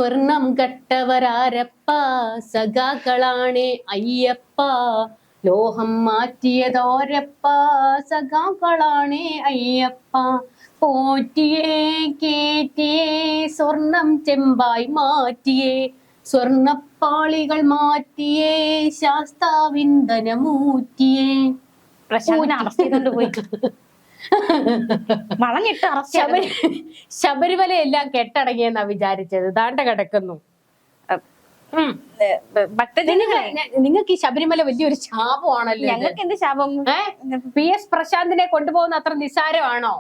സ്വർണം കട്ടവരാരപ്പ, സഖാക്കളാണേ അയ്യപ്പ. ലോഹം മാറ്റിയതോരപ്പ, സഖാക്കളാണേ അയ്യപ്പ. പോറ്റിയേ കേറ്റിയേ സ്വർണം ചെമ്പായി മാറ്റിയേ, സ്വർണപ്പാളികൾ മാറ്റിയേ ശാസ്താവിന്ദനമൂറ്റിയേ. പ്രശാന്തിനെ അറസ്റ്റ് ചെയ്തോണ്ട് പോയി വളഞ്ഞിട്ട് അറസ്റ്റ്. ശബരിമല എല്ലാം കെട്ടടങ്ങിയെന്നാ വിചാരിച്ചത്, ദാണ്ട കിടക്കുന്നു. നിങ്ങൾക്ക് ഈ ശബരിമല വലിയൊരു ശാപമാണല്ലോ. ഞങ്ങൾക്ക് എന്ത് ശാപം? PS പ്രശാന്തിനെ കൊണ്ടുപോകുന്ന അത്ര നിസ്സാരമാണോ?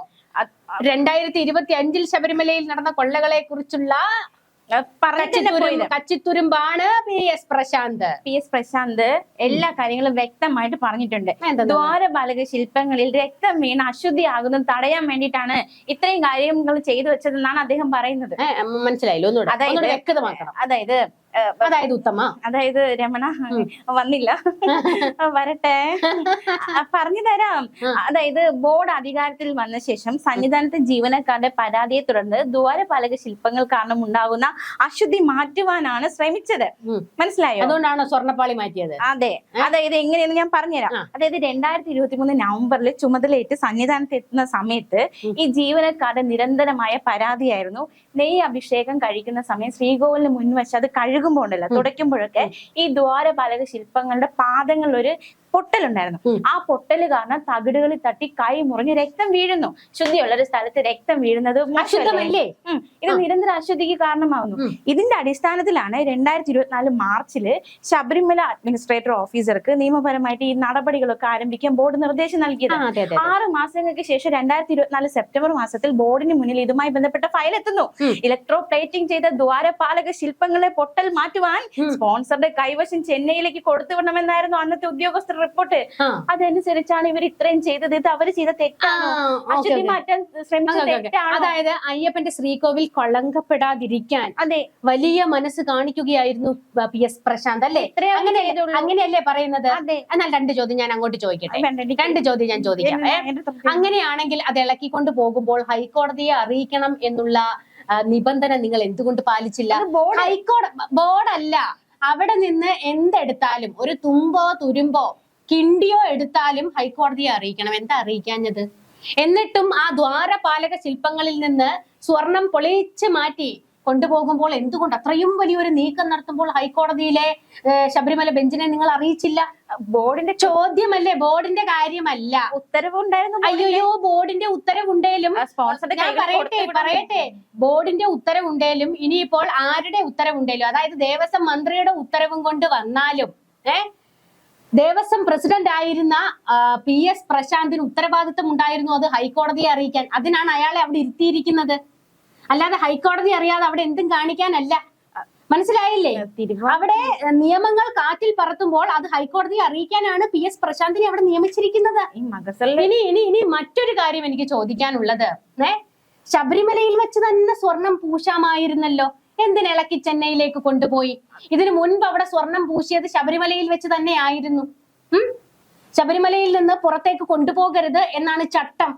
2025 ശബരിമലയിൽ നടന്ന കൊള്ളകളെ കുറിച്ചുള്ള കച്ചിത്തുരുമ്പാണ് PS പ്രശാന്ത്. എല്ലാ കാര്യങ്ങളും വ്യക്തമായിട്ട് പറഞ്ഞിട്ടുണ്ട്. ദ്വാരപാലക ശില്പങ്ങളിൽ രക്തം വീണ് അശുദ്ധിയാകുന്നത് തടയാൻ വേണ്ടിയിട്ടാണ് ഇത്രയും കാര്യങ്ങൾ ചെയ്തു വെച്ചതെന്നാണ് അദ്ദേഹം പറയുന്നത്. മനസ്സിലായില്ലോ? അതായത് രമണ വന്നില്ല, വരട്ടെ, പറഞ്ഞു തരാം. അതായത് ബോർഡ് അധികാരത്തിൽ വന്ന ശേഷം സന്നിധാനത്തെ ജീവനക്കാരുടെ പരാതിയെ തുടർന്ന് ദ്വാരപാലക ശില്പങ്ങൾ കാരണം ഉണ്ടാകുന്ന അശുദ്ധി മാറ്റുവാനാണ് ശ്രമിച്ചത്. മനസ്സിലായോ? അതുകൊണ്ടാണ് സ്വർണ്ണപ്പാളി മാറ്റിയത്. അതെ. അതായത് എങ്ങനെയെന്ന് ഞാൻ പറഞ്ഞുതരാം. അതായത് 2023 നവംബറിൽ ചുമതലയേറ്റ് സന്നിധാനത്ത് എത്തുന്ന സമയത്ത് ഈ ജീവനക്കാരുടെ നിരന്തരമായ പരാതിയായിരുന്നു, നെയ്യ് അഭിഷേകം കഴിക്കുന്ന സമയം ശ്രീകോവിലിന് മുൻവശം അത് കഴുകുമ്പോൾ ഉണ്ടല്ലോ, തുടയ്ക്കുമ്പോഴൊക്കെ ഈ ദ്വാരപാലക ശില്പങ്ങളുടെ പാദങ്ങളിൽ ഒരു പൊട്ടലുണ്ടായിരുന്നു. ആ പൊട്ടല് കാരണം തകിടുകളിൽ തട്ടി കൈ മുറിഞ്ഞ് രക്തം വീഴുന്നു. ശുദ്ധിയുള്ള ഒരു സ്ഥലത്ത് രക്തം വീഴുന്നത് മോശമല്ലേ? ഇത് നിരന്തര അശുദ്ധിക്ക് കാരണമാകുന്നു. ഇതിന്റെ അടിസ്ഥാനത്തിലാണ് 2024 മാർച്ചില് ശബരിമല അഡ്മിനിസ്ട്രേറ്റർ ഓഫീസർക്ക് നിയമപരമായിട്ട് ഈ നടപടികളൊക്കെ ആരംഭിക്കാൻ ബോർഡ് നിർദ്ദേശം നൽകിയത്. 6 മാസങ്ങൾക്ക് ശേഷം 2024 സെപ്റ്റംബർ മാസത്തിൽ ബോർഡിന് മുന്നിൽ ഇതുമായി ബന്ധപ്പെട്ട ഫയൽ എത്തുന്നു. ഇലക്ട്രോ പ്ലേറ്റിംഗ് ചെയ്ത ദ്വാരപാലക ശില്പങ്ങളെ പൊട്ടൽ മാറ്റുവാൻ സ്പോൺസറുടെ കൈവശം ചെന്നൈയിലേക്ക് കൊടുത്തുവിടണമെന്നായിരുന്നു അന്നത്തെ ഉദ്യോഗസ്ഥർ റിപ്പോർട്ട്. അതനുസരിച്ചാണ് ഇവർ ഇത്രയും ചെയ്തത്. ഇത് അവര് ചെയ്ത തെറ്റാണോ? അശുദ്ധി മാറ്റാൻ ശ്രമിച്ചത് തെറ്റാണോ? അതായത് അയ്യപ്പന്റെ ശ്രീകോവിൽ കളങ്കപ്പെടാതിരിക്കാൻ അതെ വലിയ മനസ്സ് കാണിക്കുകയായിരുന്നു PS പ്രശാന്ത് അല്ലേ? അങ്ങനെയല്ലേ പറയുന്നത്? എന്നാൽ 2 ചോദ്യം ഞാൻ അങ്ങോട്ട് ചോദിക്കട്ടെ. 2 ചോദ്യം ഞാൻ ചോദിക്കാം. അങ്ങനെയാണെങ്കിൽ അത് ഇളക്കിക്കൊണ്ട് പോകുമ്പോൾ ഹൈക്കോടതിയെ അറിയിക്കണം എന്നുള്ള നിബന്ധന നിങ്ങൾ എന്തുകൊണ്ട് പാലിച്ചില്ല? ബോർഡല്ല, അവിടെ നിന്ന് എന്തെടുത്താലും ഒരു തുമ്പോ തുരുമ്പോ കിണ്ടിയോ എടുത്താലും ഹൈക്കോടതിയെ അറിയിക്കണം. എന്താ അറിയിക്കാഞ്ഞത്? എന്നിട്ടും ആ ദ്വാരപാലക ശില്പങ്ങളിൽ നിന്ന് സ്വർണം പൊളിച്ച് മാറ്റി കൊണ്ടുപോകുമ്പോൾ എന്തുകൊണ്ട് അത്രയും വലിയൊരു നീക്കം നടത്തുമ്പോൾ ഹൈക്കോടതിയിലെ ശബരിമല ബെഞ്ചിനെ നിങ്ങൾ അറിയിച്ചില്ല? ബോർഡിന്റെ ചോദ്യമല്ലേ, ബോർഡിന്റെ കാര്യമല്ല. ഉത്തരവുണ്ടായിരുന്നു. അയ്യോ, ബോർഡിന്റെ ഉത്തരവുണ്ടേലും പറയട്ടെ ബോർഡിന്റെ ഉത്തരവുണ്ടേലും ഇനിയിപ്പോൾ ആരുടെ ഉത്തരവുണ്ടേലും, അതായത് ദേവസ്വം മന്ത്രിയുടെ ഉത്തരവും കൊണ്ട് വന്നാലും ദേവസ്വം പ്രസിഡന്റ് ആയിരുന്ന PS പ്രശാന്തിന് ഉത്തരവാദിത്വം ഉണ്ടായിരുന്നു അത് ഹൈക്കോടതിയെ അറിയിക്കാൻ. അതിനാണ് അയാളെ അവിടെ ഇരുത്തിയിരിക്കുന്നത്. അല്ലാതെ ഹൈക്കോടതി അറിയാതെ അവിടെ എന്തും കാണിക്കാനല്ല. മനസ്സിലായില്ലേ? അവിടെ നിയമങ്ങൾ കാറ്റിൽ പറത്തുമ്പോൾ അത് ഹൈക്കോടതിയെ അറിയിക്കാനാണ് PS പ്രശാന്തിനെ അവിടെ നിയമിച്ചിരിക്കുന്നത്. ഇനി മറ്റൊരു കാര്യം എനിക്ക് ചോദിക്കാനുള്ളത്, ശബരിമലയിൽ വെച്ച് തന്നെ സ്വർണം പൂശാമായിരുന്നല്ലോ, എന്തിനിളക്കി ചെന്നൈയിലേക്ക് കൊണ്ടുപോയി? ഇതിനു മുൻപ് അവിടെ സ്വർണം പൂശിയത് ശബരിമലയിൽ വെച്ച് തന്നെ ആയിരുന്നു. ശബരിമലയിൽ നിന്ന് പുറത്തേക്ക് കൊണ്ടുപോകരുത് എന്നാണ് ചട്ടം.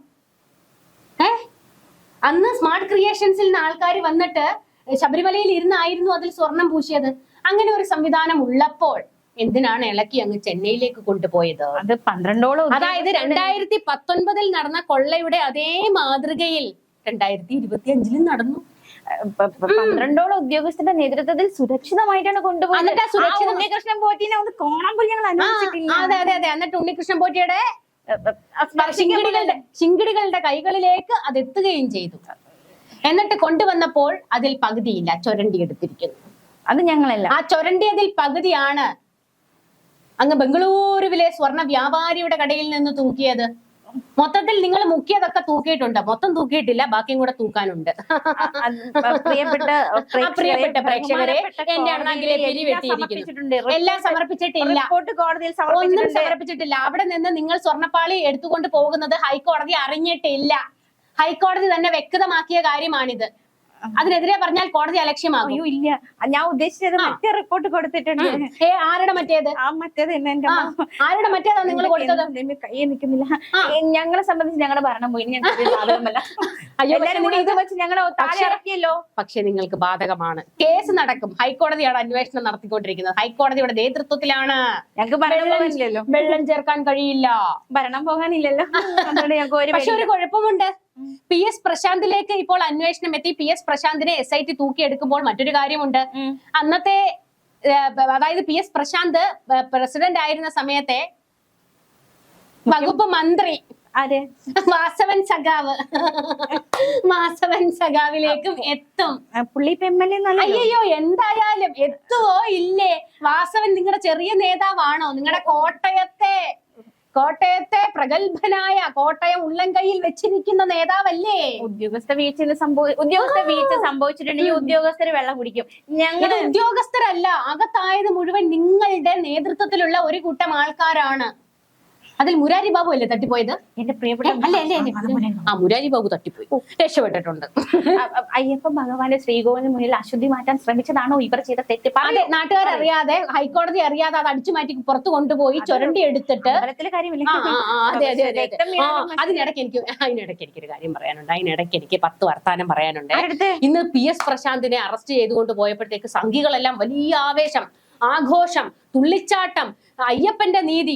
അന്ന് സ്മാർട്ട് ക്രിയേഷൻസിൽ നിന്ന് ആൾക്കാർ വന്നിട്ട് ശബരിമലയിൽ ഇരുന്നായിരുന്നു അതിൽ സ്വർണം പൂശിയത്. അങ്ങനെ ഒരു സംവിധാനം ഉള്ളപ്പോൾ എന്തിനാണ് ഇളക്കി അങ്ങ് ചെന്നൈയിലേക്ക് കൊണ്ടുപോയത്? അത് 12ഓളം, അതായത് 2019 നടന്ന കൊള്ളയുടെ അതേ മാതൃകയിൽ 2025 നടന്നു. 12ഓളം ഉദ്യോഗസ്ഥരുടെ നേതൃത്വത്തിൽ സുരക്ഷിതമായിട്ടാണ് കൊണ്ടുപോയത്. ഉണ്ണികൃഷ്ണൻ പോറ്റിനെ ഒന്ന് കാണാൻ പോലും ഞങ്ങൾ അനുവദിച്ചിട്ടില്ല. അതെ. എന്നിട്ട് ഉണ്ണികൃഷ്ണൻ പോറ്റിയുടെ ശിങ്കിടികളുടെ കൈകളിലേക്ക് അത് എത്തുകയും ചെയ്തു. എന്നിട്ട് കൊണ്ടുവന്നപ്പോൾ അതിൽ പകുതിയില്ല, ചൊരണ്ടി എടുത്തിരിക്കുന്നു. അത് ഞങ്ങളല്ല. ആ ചൊരണ്ടിയതിൽ പകുതിയാണ് അങ്ങ് ബംഗളൂരുവിലെ സ്വർണ്ണ വ്യാപാരിയുടെ കടയിൽ നിന്ന് തൂക്കിയത്. മൊത്തത്തിൽ നിങ്ങൾ മുക്കിയതൊക്കെ തൂക്കിയിട്ടുണ്ട്, മൊത്തം തൂക്കിയിട്ടില്ല, ബാക്കിയും കൂടെ തൂക്കാനുണ്ട്. പ്രിയപ്പെട്ട പ്രേക്ഷകരെ, എന്റെ അണ്ണാക്കിലെ പിരിവെട്ടിയിരിക്കുന്നു. എല്ലാം സമർപ്പിച്ചിട്ടില്ല, ഒന്നും സമർപ്പിച്ചിട്ടില്ല. അവിടെ നിന്ന് നിങ്ങൾ സ്വർണ്ണപ്പാളി എടുത്തുകൊണ്ട് പോകുന്നത് ഹൈക്കോടതി അറിഞ്ഞിട്ടില്ല. ഹൈക്കോടതി തന്നെ വ്യക്തമാക്കിയ കാര്യമാണിത്. അതിനെതിരെ പറഞ്ഞാൽ കോടതി അലക്ഷ്യമാകും. അയ്യോ ഇല്ല, ഞാൻ ഉദ്ദേശിച്ചത് മറ്റേ റിപ്പോർട്ട് കൊടുത്തിട്ടുണ്ട്. ആരുടെ മറ്റേത്? ആ മറ്റേത് തന്നെ എന്റെ ആരുടെ മറ്റേതാ നിങ്ങൾ കൊടുത്തത്? കൈ നിൽക്കുന്നില്ല. ഞങ്ങളെ സംബന്ധിച്ച് ഞങ്ങളുടെ ഭരണം പോയി, ഞങ്ങൾക്ക് ബാധകമല്ല. എല്ലാരും കൂടി ഇത് വെച്ച് ഞങ്ങളെ താഴെ ഇറക്കിയല്ലോ. പക്ഷെ നിങ്ങൾക്ക് ബാധകമാണ്. കേസ് നടക്കും. ഹൈക്കോടതിയാണ് അന്വേഷണം നടത്തിക്കൊണ്ടിരിക്കുന്നത്. ഹൈക്കോടതിയുടെ നേതൃത്വത്തിലാണ്. ഞങ്ങൾക്ക് ഭരണം പോകാനില്ലല്ലോ, വെള്ളം ചേർക്കാൻ കഴിയില്ല. ഭരണം പോകാനില്ലല്ലോ. അതുകൊണ്ട് ഞങ്ങൾക്ക് പക്ഷെ ഒരു കുഴപ്പമുണ്ട്. PS പ്രശാന്തിലേക്ക് ഇപ്പോൾ അന്വേഷണം എത്തി. PS പ്രശാന്തിനെ SIT തൂക്കിയെടുക്കുമ്പോൾ മറ്റൊരു കാര്യമുണ്ട്. അന്നത്തെ അതായത് PS പ്രശാന്ത് പ്രസിഡന്റ് ആയിരുന്ന സമയത്തെ വകുപ്പ് മന്ത്രി വാസവൻ സഖാവിലേക്കും എത്തും. പുള്ളി അയ്യോ എന്തായാലും എത്തുവോ ഇല്ലേ? വാസവൻ നിങ്ങളുടെ ചെറിയ നേതാവാണോ? നിങ്ങളുടെ കോട്ടയത്തെ പ്രഗത്ഭനായ, കോട്ടയം ഉള്ളം കയ്യിൽ വെച്ചിരിക്കുന്ന നേതാവല്ലേ? ഉദ്യോഗസ്ഥ വീഴ്ച സംഭവിച്ചിട്ടുണ്ടെങ്കിൽ ഉദ്യോഗസ്ഥര് വെള്ളം കുടിക്കും. ഞങ്ങൾ ഉദ്യോഗസ്ഥരല്ല, അകത്തായത് മുഴുവൻ നിങ്ങളുടെ നേതൃത്വത്തിലുള്ള ഒരു കൂട്ടം ആൾക്കാരാണ്. അതിൽ മുരാരി ബാബു അല്ലേ തട്ടിപ്പോയത്? എന്റെ പ്രിയപ്പെട്ട മുരാരി ബാബു തട്ടിപ്പോയി, രക്ഷപ്പെട്ടിട്ടുണ്ട്. അയ്യപ്പ ഭഗവാന്റെ ശ്രീകോവിലിന് മുന്നിൽ അശുദ്ധി മാറ്റാൻ ശ്രമിച്ചതാണോ ഇവർ ചെയ്ത തെറ്റ്? അതെ, നാട്ടുകാരറിയാതെ, ഹൈക്കോടതി അറിയാതെ അത് അടിച്ചു മാറ്റി പുറത്തു കൊണ്ടുപോയി ചുരണ്ടി എടുത്തിട്ട് അതിനിടയ്ക്ക് എനിക്കൊരു കാര്യം പറയാനുണ്ട്. അതിനിടയ്ക്ക് എനിക്ക് 10 വർത്താനം പറയാനുണ്ട്. ഇന്ന് PS പ്രശാന്തിനെ അറസ്റ്റ് ചെയ്തുകൊണ്ട് പോയപ്പോഴത്തേക്ക് സംഘികളെല്ലാം വലിയ ആവേശം, ആഘോഷം, തുള്ളിച്ചാട്ടം, അയ്യപ്പന്റെ നീതി.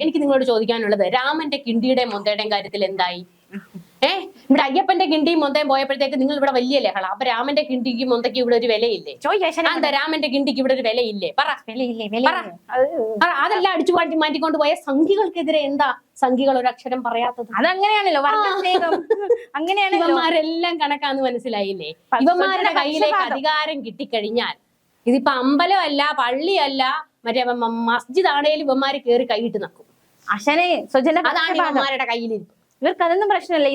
എനിക്ക് നിങ്ങളോട് ചോദിക്കാനുള്ളത്, രാമന്റെ കിണ്ടിയുടെയും മൊന്തയുടെയും കാര്യത്തിൽ എന്തായി? ഇവിടെ അയ്യപ്പന്റെ കിണ്ടിയും മൊന്തയും പോയപ്പോഴത്തേക്ക് നിങ്ങൾ ഇവിടെ വലിയ ലഹള. അപ്പൊ രാമന്റെ കിണ്ടിക്കും മൊന്തയ്ക്ക് ഇവിടെ ഒരു വിലയില്ലേ? എന്താ രാമന്റെ കിണ്ടിക്ക് ഇവിടെ ഒരു വിലയില്ലേ? അതെല്ലാം അടിച്ചു മാറ്റിക്കൊണ്ട് പോയ സംഘികൾക്കെതിരെ എന്താ സംഘികൾ ഒരു അക്ഷരം പറയാത്തത്? അതങ്ങനെയാണല്ലോ, ഇവന്മാരെല്ലാം കണക്കാന്ന് മനസ്സിലായില്ലേ? ഇവന്മാരുടെ കയ്യിലേക്ക് അധികാരം കിട്ടിക്കഴിഞ്ഞാൽ ഇതിപ്പോ അമ്പലമല്ല, പള്ളിയല്ല, മറ്റേ മസ്ജിദ് ആണേലും ഇവന്മാര് കേറി കൈയിട്ട് നക്കും. അതാണ് ഇവന്മാരുടെ കയ്യിലിരിക്കും. ഇവർക്ക് അതൊന്നും പ്രശ്നമില്ല.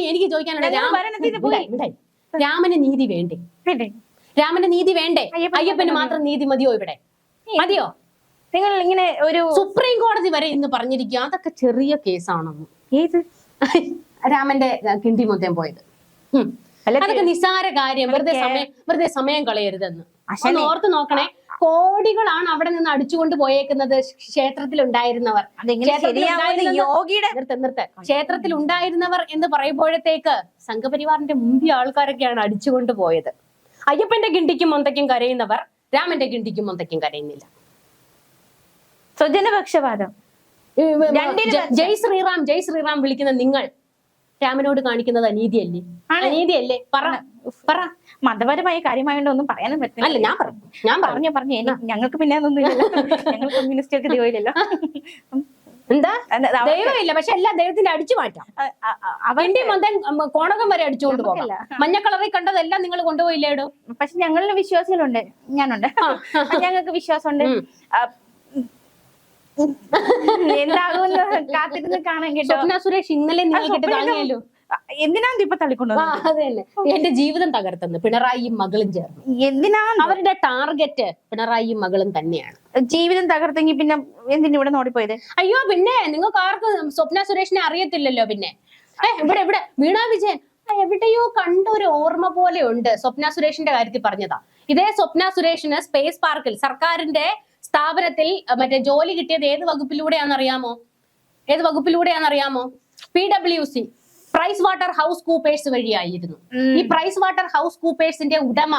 എനിക്ക് ചോദിക്കാനുള്ളത്, രാമന് നീതി വേണ്ടേ? രാമന്റെ നീതി വേണ്ടേ? അയ്യപ്പന് മാത്രം നീതി മതിയോ? ഇവിടെ മതിയോ? നിങ്ങൾ ഇങ്ങനെ ഒരു സുപ്രീം കോടതി വരെ ഇന്ന് പറഞ്ഞിരിക്കുക അതൊക്കെ ചെറിയ കേസാണെന്ന്. രാമന്റെ കിണ്ടി മൊത്തം പോയത് അതൊക്കെ നിസ്സാര കാര്യം, വെറുതെ സമയം കളയരുതെന്ന് ഓർത്ത് നോക്കണേ. കോടികളാണ് അവിടെ നിന്ന് അടിച്ചുകൊണ്ട് പോയേക്കുന്നത് ക്ഷേത്രത്തിൽ ഉണ്ടായിരുന്നവർ. ക്ഷേത്രത്തിൽ ഉണ്ടായിരുന്നവർ എന്ന് പറയുമ്പോഴത്തേക്ക് സംഘപരിവാറിന്റെ മുന്തിയ ആൾക്കാരൊക്കെയാണ് അടിച്ചുകൊണ്ട് പോയത്. അയ്യപ്പന്റെ കിണ്ടിക്കും മൊന്തയ്ക്കും കരയുന്നവർ രാമന്റെ കിണ്ടിക്കും മൊന്തയ്ക്കും കരയുന്നില്ല. സ്വജനപക്ഷപാതം. ജയ് ശ്രീറാം വിളിക്കുന്ന നിങ്ങൾ രാമനോട് കാണിക്കുന്നത് അനീതിയല്ലേ? പറ. മതപരമായ കാര്യമായോണ്ട് ഒന്നും പറയാനും പറ്റില്ല. അല്ല, ഞാൻ പറഞ്ഞു ഞങ്ങൾക്ക് പിന്നെ അതൊന്നും ഇല്ലല്ലോ. ഞങ്ങൾ കമ്മ്യൂണിസ്റ്റുകൾക്ക് ദൈവമില്ലല്ലോ. എന്താ ദൈവമില്ല? പക്ഷെ എല്ലാം ദൈവത്തിന്റെ അടിച്ചു മാറ്റാം. അവന്റെ മതം കോണകം വരെ അടിച്ചുകൊണ്ട് പോകാം. മഞ്ഞ കളറിൽ കണ്ടതെല്ലാം നിങ്ങൾ കൊണ്ടുപോയില്ലേടോ? പക്ഷെ ഞങ്ങളുടെ വിശ്വാസികളുണ്ട്, ഞാനുണ്ട്, ഞങ്ങൾക്ക് വിശ്വാസമുണ്ട്. എന്താകുമെന്ന് കാത്തിരുന്ന് കാണാൻ കേട്ടോ. സ്വപ്ന സുരേഷ് ഇന്നലെ നിങ്ങൾ എന്തിനാണ് ഇപ്പൊ തള്ളിക്കൊണ്ടു? അതന്നെ എന്റെ ജീവിതം തകർത്തെന്ന് പിണറായിയും മകളും ചേർന്ന്. എന്തിനാണ് അവരുടെ ടാർഗറ്റ് പിണറായിയും മകളും തന്നെയാണ്. ജീവിതം തകർത്തെങ്കിൽ പിന്നെ എന്തിനാ ഇവിടെ നോടിപ്പോയത്? അയ്യോ, പിന്നെ നിങ്ങൾക്ക് ആർക്കും സ്വപ്ന സുരേഷിനെ അറിയത്തില്ലല്ലോ. പിന്നെ ഇവിടെ വീണ വിജയൻ എവിടെയോ കണ്ട ഒരു ഓർമ്മ പോലെ ഉണ്ട്. സ്വപ്ന സുരേഷിന്റെ കാര്യത്തിൽ പറഞ്ഞതാ. ഇതേ സ്വപ്ന സുരേഷിന് സ്പേസ് പാർക്കിൽ സർക്കാരിന്റെ സ്ഥാപനത്തിൽ മറ്റേ ജോലി കിട്ടിയത് ഏത് വകുപ്പിലൂടെയാണെന്നറിയാമോ? PWC, Price Waterhouse Coopers വഴിയായിരുന്നു. ഈ പ്രൈസ് വാട്ടർ ഹൗസ് കൂപ്പേഴ്സിന്റെ ഉടമ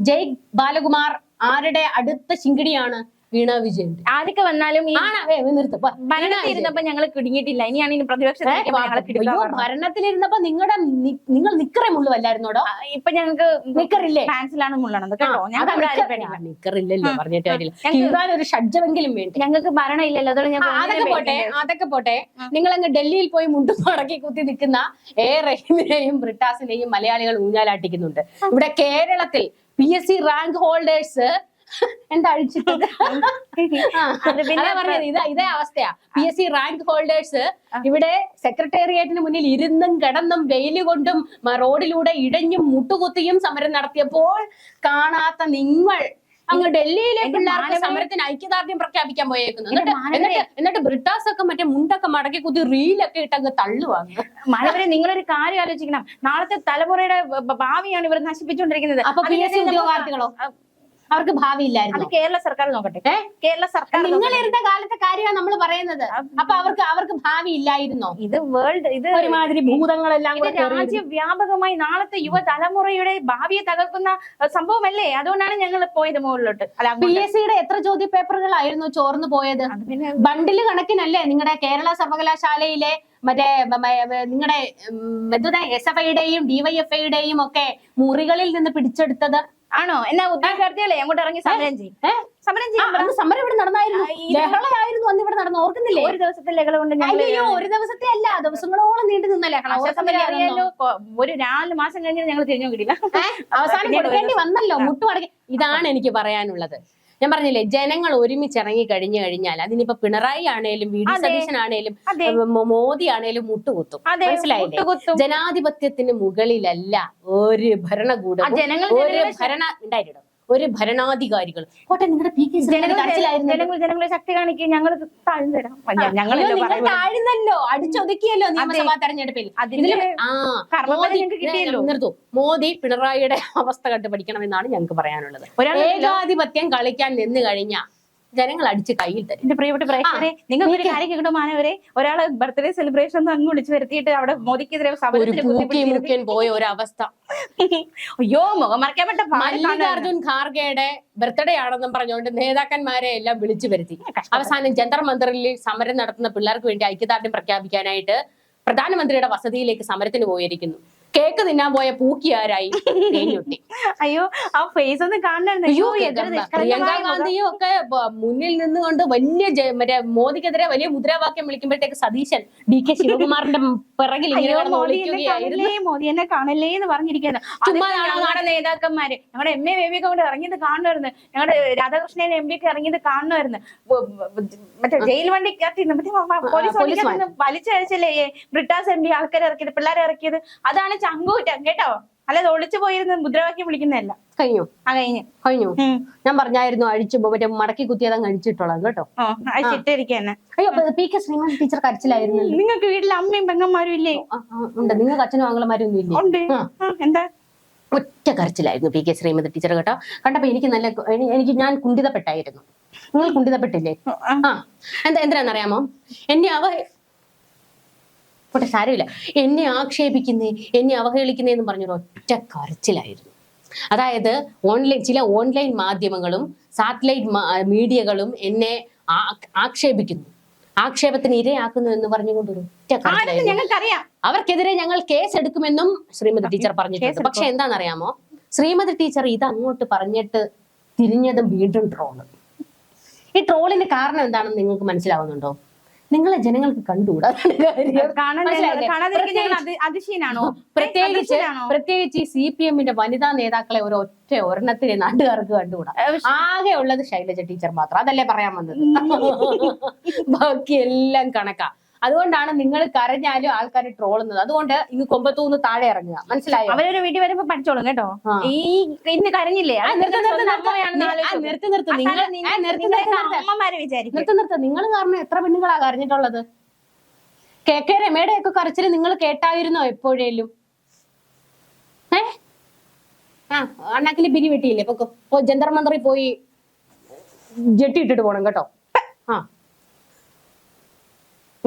ജയ് ബാലകുമാർ ആരുടെ അടുത്ത ശിങ്കിടിയാണ്? വീണ വിജയൻ. ആരൊക്കെ വന്നാലും ഭരണത്തിലിരുന്നപ്പോ ഞങ്ങൾ കിടുങ്ങിയിട്ടില്ല. ഇനിയാണ് ഇനി പ്രതിപക്ഷ ഭരണത്തിലിരുന്നപ്പോ നിങ്ങൾ നിക്കറേ മുള്ളുവല്ലായിരുന്നോടോ? ഇപ്പൊ ഞങ്ങൾക്ക് നിക്കറില്ലേ? ഫാൻസിലാണ് മുള്ളണത് കേട്ടോ. നിക്കറില്ലല്ലോ, പറഞ്ഞിട്ട് കാര്യമില്ല. ഒരു ഷഡ്ജമെങ്കിലും വേണ്ടി. ഞങ്ങൾക്ക് ഭരണം ഇല്ലല്ലോ. അതൊക്കെ പോട്ടെ. നിങ്ങൾ അങ്ങ് ഡൽഹിയിൽ പോയി മുണ്ടും മടക്കി കുത്തി നിൽക്കുന്ന റഹീമിനെയും ബ്രിട്ടാസിനെയും മലയാളികൾ ഊഞ്ഞാലാട്ടിക്കുന്നുണ്ട്. ഇവിടെ കേരളത്തിൽ PSC റാങ്ക് ഹോൾഡേഴ്സ് എന്താ അഴിച്ചിട്ടത്? ഇതേ അവസ്ഥയാ. PSC റാങ്ക് ഹോൾഡേഴ്സ് ഇവിടെ സെക്രട്ടേറിയറ്റിന് മുന്നിൽ ഇരുന്നും കിടന്നും വെയില് കൊണ്ടും റോഡിലൂടെ ഇഴഞ്ഞും മുട്ടുകുത്തിയും സമരം നടത്തിയപ്പോൾ കാണാത്ത നിങ്ങൾ അങ്ങ് ഡൽഹിയിലെ എന്റെ പിള്ളേർക്ക് മാനവരെ- സമരത്തിന് ഐക്യദാർഢ്യം പ്രഖ്യാപിക്കാൻ പോയേക്കുന്നു. എന്റെ മാനവരെ- എന്നിട്ട് ബ്രിട്ടാസ് ഒക്കെ മറ്റേ മുണ്ടൊക്കെ മടക്കി കുത്തി റീലൊക്കെ ഇട്ടങ്ങ് തള്ളുവാങ്ങ്. മാനവരെ നിങ്ങളൊരു കാര്യം ആലോചിക്കണം. നാളത്തെ തലമുറയുടെ ഭാവിയാണ് ഇവർ നശിപ്പിച്ചുകൊണ്ടിരിക്കുന്നത്. അപ്പൊ അതിനെതിരെ PSC നമുക്ക് ഉദ്യോഗാർത്ഥികളോ അവർക്ക് ഭാവി അത് ഇല്ലായിരുന്നു? കേരള സർക്കാർ നോക്കട്ടെ. കേരള സർക്കാർ നിങ്ങൾ ഇരുന്ന കാലത്തെ കാര്യമാണ് നമ്മൾ പറയുന്നത്. അപ്പൊ അവർക്ക് ഭാവി ഇല്ലായിരുന്നോ? ഇത് വേൾഡ് ഇത് ഒരുമാതിരി ഭൂതങ്ങളെല്ലാം ഇത് കൂടെ കേറി വരുന്നു. രാജ്യവ്യാപകമായി നാളത്തെ യുവതലമുറയുടെ ഭാവിയെ തകർക്കുന്ന സംഭവമല്ലേ? അതുകൊണ്ടാണ് ഞങ്ങൾ പോയത് മുകളിലോട്ട്. അല്ല അങ്ങോട്ട്. PSCയുടെ എത്ര ചോദ്യ പേപ്പറുകളായിരുന്നു ചോർന്നു പോയത്? അത് പിന്നെ ബണ്ടില് കണക്കിനല്ലേ നിങ്ങളുടെ കേരള സർവകലാശാലയിലെ മറ്റേ നിങ്ങളുടെ SFIയുടെയും DYFIയുടെയും ഒക്കെ മുറികളിൽ നിന്ന് പിടിച്ചെടുത്തത്? ആണോ? എന്നാ ഉദ്യോഗാർത്ഥികളെ അങ്ങോട്ട് ഇറങ്ങി സമരം ചെയ്യും. സമരം ചെയ്യാൻ അന്ന് സമരം ഇവിടെ നടന്നായിരുന്നു, ലഹളയായിരുന്നു അന്ന് ഇവിടെ നടന്നു, ഓർക്കുന്നില്ലേ? ഒരു ദിവസത്തെ ലഹള കൊണ്ട് ഞങ്ങൾ അയ്യോ, ഒരു ദിവസത്തെ അല്ല, ദിവസങ്ങളോളം നീണ്ടു നിന്ന ലഹള. അറിയാലോ. ഒരു 4 മാസം കഴിഞ്ഞ് ഞങ്ങൾ തിരിഞ്ഞു കിട്ടില്ല. അവസാനം കൊടുക്കേണ്ടി വന്നല്ലോ, മുട്ടുമടക്കി. ഇതാണ് എനിക്ക് പറയാനുള്ളത്. ഞാൻ പറഞ്ഞില്ലേ, ജനങ്ങൾ ഒരുമിച്ച് ഇറങ്ങി കഴിഞ്ഞു കഴിഞ്ഞാൽ അതിനിപ്പോ പിണറായി ആണേലും VD സതീശൻ ആണേലും മോദി ആണേലും മുട്ടുകുത്തും. മനസ്സിലായില്ലേ? ജനാധിപത്യത്തിന് മുകളിലല്ല ഒരു ഭരണകൂടം, ഒരു ഭരണാധികാരികൾ. കോട്ടെ നിങ്ങളുടെ PK ജനങ്ങളെ ശക്തി കാണിക്കും. ഞങ്ങൾ താഴ്ന്നു തരാം. താഴ്ന്നല്ലോ, അടിച്ചൊതുക്കിയല്ലോ നിയമസഭാ തെരഞ്ഞെടുപ്പിൽ. നിർത്തൂ. മോദി പിണറായിയുടെ അവസ്ഥ കണ്ടു പഠിക്കണമെന്നാണ് ഞങ്ങൾക്ക് പറയാനുള്ളത്. ഏകാധിപത്യം കളിക്കാൻ നിന്ന് കഴിഞ്ഞാൽ ജനങ്ങൾ അടിച്ച് കയ്യിൽ തരും. എന്റെ പ്രിയപ്പെട്ട പ്രേക്ഷകരെ, നിങ്ങൾക്ക് ഒരു കാര്യം കേട്ടോ മാനവരെ, ഒരാള് ബർത്ത്ഡേ സെലിബ്രേഷൻ ഒന്നും അങ്ങ് വിളിച്ചു വരുത്തിയിട്ട് അവിടെ മോദിക്കെതിരെ മുഖ്യൻ പോയ ഒരവസ്ഥ. അയ്യോ, മുഖം മറയ്ക്കപ്പെട്ട മല്ലികാർജുൻ ഖാർഗെയുടെ ബർത്ത്ഡേ ആണെന്നും പറഞ്ഞുകൊണ്ട് നേതാക്കന്മാരെ എല്ലാം വിളിച്ചു വരുത്തി. അവസാനം ജന്തർ മന്ദറിൽ സമരം നടത്തുന്ന പിള്ളേർക്ക് വേണ്ടി ഐക്യദാർഢ്യം പ്രഖ്യാപിക്കാനായിട്ട് പ്രധാനമന്ത്രിയുടെ വസതിയിലേക്ക് സമരത്തിന് പോയിരിക്കുന്നു. കേക്ക് തിന്നാൻ പോയ പൂക്കിയാരായി തേഞ്ഞൊട്ടി. അയ്യോ, ആ ഫേസ് ഒന്ന് കാണണം. പ്രിയങ്ക ഗാന്ധിയും ഒക്കെ മുന്നിൽ നിന്നുകൊണ്ട് വലിയ മറ്റേ മോദിക്കെതിരെ വലിയ മുദ്രാവാക്യം വിളിക്കുമ്പോഴത്തേക്ക് സതീശൻ DK ശിവകുമാറിന്റെ പിറകിൽ മോദി എന്നെ കാണല്ലേ എന്ന് പറഞ്ഞിരിക്കുന്നത്. ഞങ്ങളുടെ നേതാക്കന്മാര്, ഞങ്ങളുടെ MA ബേബിയൊക്കെ കൊണ്ട് ഇറങ്ങിയത് കാണുമായിരുന്നു, ഞങ്ങളുടെ രാധാകൃഷ്ണൻ MP ഒക്കെ ഇറങ്ങിയത് കാണുമായിരുന്നു. മറ്റേ ജയിൽ വണ്ടിക്കകത്ത് പോലീസ് വലിച്ചഴിച്ചല്ലേ ബ്രിട്ടാസ് MP ആൾക്കാരെ ഇറക്കിയത്, പിള്ളേരെ ഇറക്കിയത്. അതാണ് ചങ്കൂറ്റം കേട്ടോ. അല്ലാതെ ഒളിച്ചു പോയിരുന്ന മുദ്രാവാക്യം വിളിക്കുന്നതല്ല. കഴിഞ്ഞു കഴിഞ്ഞു. ഞാൻ പറഞ്ഞായിരുന്നു അഴിച്ചു മറ്റേ മടക്കി കുത്തിയതങ്ങ് അഴിച്ചിട്ടോളാം കേട്ടോ. അഴിച്ചിട്ടിരിക്കാന്നെ. അയ്യോ, PK ശ്രീമതി ടീച്ചർ കരച്ചിലായിരുന്നു. നിങ്ങൾക്ക് വീട്ടിൽ അമ്മയും പെങ്ങന്മാരും ഇല്ലേ? ഉണ്ട്. നിങ്ങൾക്ക് അച്ഛനും ആങ്ങളമാരും ഒന്നും ഇല്ലേ? ഉണ്ട്. എന്താ? ഒറ്റ കരച്ചിലായിരുന്നു PK ശ്രീമതി ടീച്ചർ കേട്ടോ. കണ്ടപ്പോ എനിക്ക് ഞാൻ കുണ്ഠിതപ്പെട്ടായിരുന്നു. നിങ്ങൾ കുണ്ഠിതപ്പെട്ടില്ലേ? എന്തിനാന്നറിയാമോ? സാരമില്ല, എന്നെ ആക്ഷേപിക്കുന്നേ, എന്നെ അവഹേളിക്കുന്നേന്ന് പറഞ്ഞൊരു ഒറ്റ കരച്ചിലായിരുന്നു. അതായത് ചില ഓൺലൈൻ മാധ്യമങ്ങളും സാറ്റലൈറ്റ് മീഡിയകളും എന്നെ ആക്ഷേപിക്കുന്നു, ആക്ഷേപത്തിന് ഇരയാക്കുന്നു എന്ന് പറഞ്ഞുകൊണ്ടൊരു ഒറ്റ കരച്ചിലായിരുന്നു. അവർക്കെതിരെ ഞങ്ങൾ കേസ് എടുക്കുമെന്നും ശ്രീമതി ടീച്ചർ പറഞ്ഞിട്ടുണ്ട്. പക്ഷെ എന്താണെന്നറിയാമോ, ശ്രീമതി ടീച്ചർ ഇത് അങ്ങോട്ട് പറഞ്ഞിട്ട് തിരിഞ്ഞതും വീണ്ടും ട്രോള്. ഈ ട്രോളിന് കാരണം എന്താണെന്ന് നിങ്ങൾക്ക് മനസ്സിലാവുന്നുണ്ടോ? നിങ്ങളെ ജനങ്ങൾക്ക് കണ്ടുകൂടാ. പ്രത്യേകിച്ച് ഈ CPMന്റെ വനിതാ നേതാക്കളെ ഒരെണ്ണത്തിനെ നാട്ടുകാർക്ക് കണ്ടുകൂടാ. ആകെ ഉള്ളത് ശൈലജ ടീച്ചർ മാത്രം. അതല്ലേ പറയാൻ വന്നത്. ബാക്കി എല്ലാം കണക്കാ. അതുകൊണ്ടാണ് നിങ്ങൾ കരഞ്ഞാലും ആൾക്കാർ ട്രോളുന്നത്. അതുകൊണ്ട് ഇങ്ങ് കൊമ്പത്തൂന്ന് താഴെ ഇറങ്ങുക. മനസ്സിലായോ? അവരൊരു വീട്ടിൽ വരുമ്പോ പഠിച്ചോളും കേട്ടോ. ഈ ഇന്ന് കരഞ്ഞില്ലേ, നിർത്ത്. നിങ്ങൾ കാരണം എത്ര പെണ്ണുങ്ങളാ കരഞ്ഞിട്ടുള്ളത്? KK രമയുടെ ഒക്കെ കരച്ചില് നിങ്ങൾ കേട്ടായിരുന്നോ എപ്പോഴേലും? അണ്ണാക്കില് പിരി വെട്ടിയില്ലേ? ജന്തർ മന്ദറിൽ പോയി ജെട്ടി ഇട്ടിട്ട് പോണം കേട്ടോ.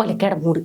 ഒലക്കേടെ മൂട്.